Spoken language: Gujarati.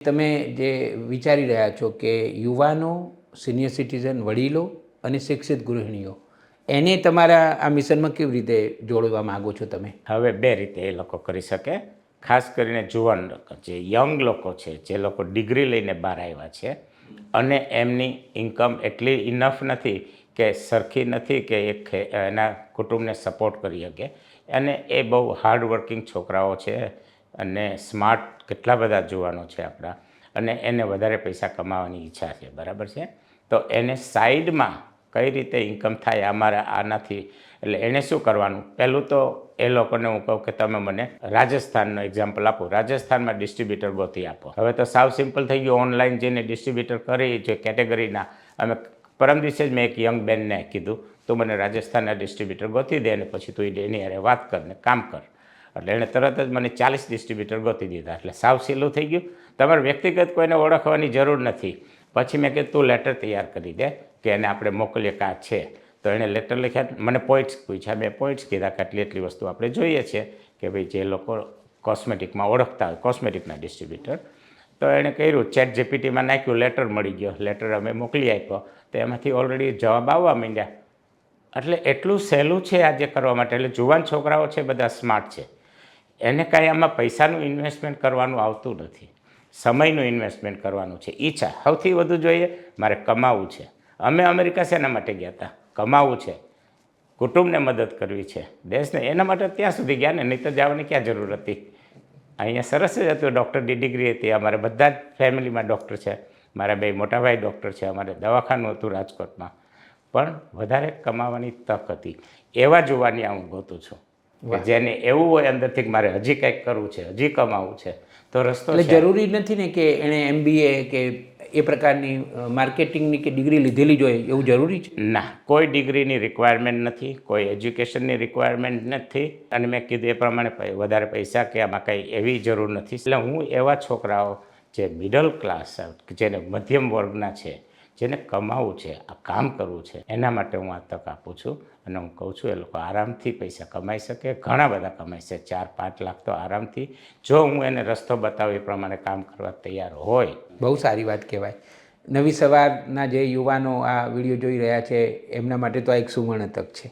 તમે જે વિચારી રહ્યા છો કે યુવાનો, સિનિયર સિટીઝન, વડીલો અને શિક્ષિત ગૃહિણીઓ એને તમારા આ મિશનમાં કેવી રીતે જોડવા માગો છો તમે? હવે બે રીતે એ લોકો કરી શકે. ખાસ કરીને જુવાન લોકો, જે યંગ લોકો છે, જે લોકો ડિગ્રી લઈને બહાર આવ્યા છે અને એમની ઇન્કમ એટલી ઇનફ નથી કે સરખી નથી કે એના કુટુંબને સપોર્ટ કરી શકે, અને એ બહુ હાર્ડ વર્કિંગ છોકરાઓ છે અને સ્માર્ટ કેટલા બધા જુવાનો છે આપણા, અને એને વધારે પૈસા કમાવાની ઈચ્છા છે, બરાબર છે. તો એને સાઈડમાં કઈ રીતે ઇન્કમ થાય અમારા આનાથી, એટલે એને શું કરવાનું, પહેલું તો એ લોકોને હું કહું કે તમે મને રાજસ્થાનનો એક્ઝામ્પલ આપો, રાજસ્થાનમાં ડિસ્ટ્રીબ્યુટર ગોતી આપો. હવે તો સાવ સિમ્પલ થઈ ગયું, ઓનલાઈન જઈને ડિસ્ટ્રીબ્યુટર કરી જે કેટેગરીના. અમે પરમ દિવસે જ મેં એક યંગ બેનને કીધું, તું મને રાજસ્થાનના ડિસ્ટ્રીબ્યુટર ગોતી દે અને પછી તું એની હારે વાત કર ને કામ કર. એટલે એણે તરત જ મને 40 ડિસ્ટ્રીબ્યુટર ગોતી દીધા. એટલે સાવ સહેલું થઈ ગયું, તમારે વ્યક્તિગત કોઈને ઓળખવાની જરૂર નથી. પછી મેં કીધું તું લેટર તૈયાર કરી દે કે એને આપણે મોકલીએ કાં છે. તો એણે લેટર લખ્યા, મને પોઈન્ટ્સ પૂછ્યા, મેં પોઈન્ટ્સ કીધા કે એટલી વસ્તુ આપણે જોઈએ છે કે ભાઈ જે લોકો કોસ્મેટિકમાં ઓળખતા હોય, કોસ્મેટિકના ડિસ્ટ્રીબ્યુટર. તો એણે કર્યું, ચેટ જીપીટીમાં નાખ્યું, લેટર મળી ગયો, લેટર અમે મોકલી આપ્યો. તો એમાંથી ઓલરેડી જવાબ આવવા માંડ્યા. એટલે એટલું સહેલું છે આજે કરવા માટે. એટલે જુવાન છોકરાઓ છે બધા સ્માર્ટ છે, એને કાંઈ આમાં પૈસાનું ઇન્વેસ્ટમેન્ટ કરવાનું આવતું નથી, સમયનું ઇન્વેસ્ટમેન્ટ કરવાનું છે. ઈચ્છા સૌથી વધુ જોઈએ, મારે કમાવું છે. અમે અમેરિકા શેના માટે ગયા હતા? કમાવું છે, કુટુંબને મદદ કરવી છે, દેશને. એના માટે ત્યાં સુધી ગયા ને, નહીં તો જવાની ક્યાં જરૂર હતી? અહીંયા સરસ જ હતું, ડૉક્ટરની ડિગ્રી હતી, અમારે બધા જ ફેમિલીમાં ડૉક્ટર છે, મારા બે મોટા ભાઈ ડૉક્ટર છે, અમારે દવાખાનું હતું રાજકોટમાં. પણ વધારે કમાવાની તક હતી. એવા જુવાનિયા હું ગોતું છું કે જેને એવું હોય અંદરથી કે મારે હજી કંઈક કરવું છે, હજી કમાવું છે, તો રસ્તો છે. એટલે જરૂરી નથી ને કે એણે MBA કે એ પ્રકારની માર્કેટિંગની કે ડિગ્રી લીધેલી જ હોય, એવું જરૂરી છે? ના, કોઈ ડિગ્રીની રિક્વાયરમેન્ટ નથી, કોઈ એજ્યુકેશનની રિક્વાયરમેન્ટ નથી. અને મેં કીધું એ પ્રમાણે વધારે પૈસા કે આમાં કંઈ એવી જરૂર નથી. એટલે હું એવા છોકરાઓ જે મિડલ ક્લાસ, જેને મધ્યમ વર્ગના છે, જેને કમાવું છે, આ કામ કરવું છે, એના માટે હું આ તક આપું છું. અને હું કહું છું એ લોકો આરામથી પૈસા કમાઈ શકે, ઘણા બધા કમાઈ શકે, 4-5 લાખ તો આરામથી, જો હું એને રસ્તો બતાવું એ પ્રમાણે કામ કરવા તૈયાર હોય. બહુ સારી વાત કહેવાય. નવી સવારના જે યુવાનો આ વિડીયો જોઈ રહ્યા છે એમના માટે તો આ એક સુવર્ણ તક છે.